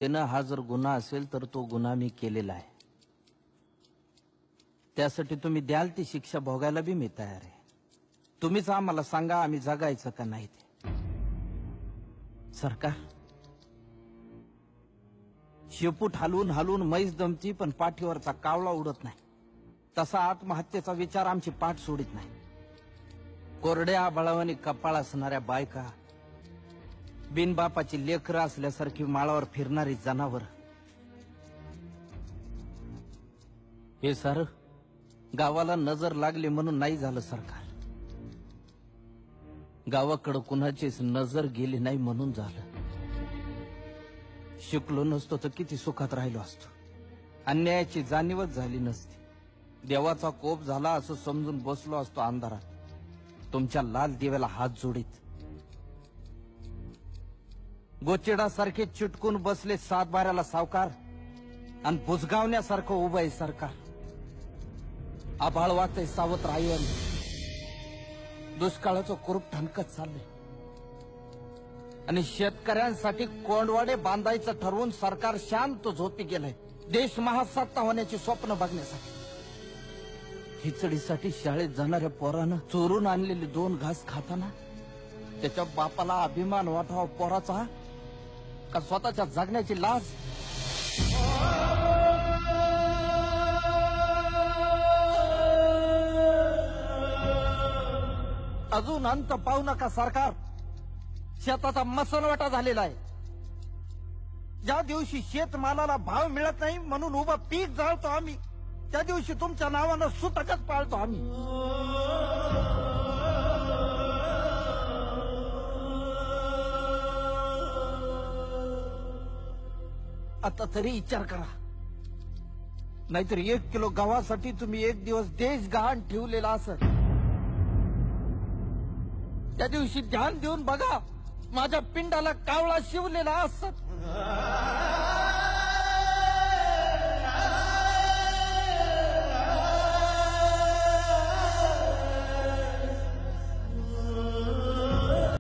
त्यानं हा जर गुन्हा असेल तर तो गुन्हा मी केलेला आहे. त्यासाठी तुम्ही द्याल ती शिक्षा भोगायला बी मी तयार आहे. तुम्हीच आम्हाला सांगा आम्ही जगायचं का नाही ते. सरकार शेपूट हलवून हलवून मैस दमती पण पाठीवरचा कावळा उडत नाही. तसा आत्महत्येचा विचार आमची पाठ सोडित नाही. कोरड्या बळावानी कपाळ असणाऱ्या बायका, बिनबापाची लेकरं असल्यासारखी माळावर फिरणारी जनावर, हे सारं गावाला नजर लागली म्हणून नाही झालं सरकार. गावाकडं कुणाचीच नजर गेली नाही म्हणून झालं. शिकलो नसतो तर किती सुखात राहिलो असतो. अन्यायाची जाणीवच झाली नसती. देवाचा कोप झाला असं समजून बसलो असतो अंधारात तुमच्या लाल दिव्याला हात जोडीत. गोचिडासारखे चिटकून बसले सातबाऱ्याला सावकार आणि बुजगावण्यासारखं उभं आहे सरकार. आभाळ वाटतंय सावत्र आईवर, दुष्काळाचं कुरूप ठणकत चाललंय आणि शेतकऱ्यांसाठी कोंडवाडे बांधायचं ठरवून सरकार शांत झोपी गेलंय. देश महासत्ता होण्याची स्वप्न बघण्यासाठी. खिचडीसाठी शाळेत जाणाऱ्या पोरानं चोरून आणलेले 2 घास खाताना त्याच्या बापाला अभिमान वाटावा पोराचा का स्वतःच्या जगण्याची लाज. अजून अंत पाहू नका सरकार. शेताचा मसनवाटा झालेला आहे. ज्या दिवशी शेतमालाला भाव मिळत नाही म्हणून उभं पीक जाळतो आम्ही, त्या दिवशी तुमच्या नावानं सुतकच पाळतो आम्ही. आता तरी विचार करा, नाहीतर 1 किलो गव्हासाठी तुम्ही 1 दिवस देश गहाण ठेवलेला असत. त्या दिवशी ध्यान देऊन बघा, माझ्या पिंडाला कावळा शिवलेला असत.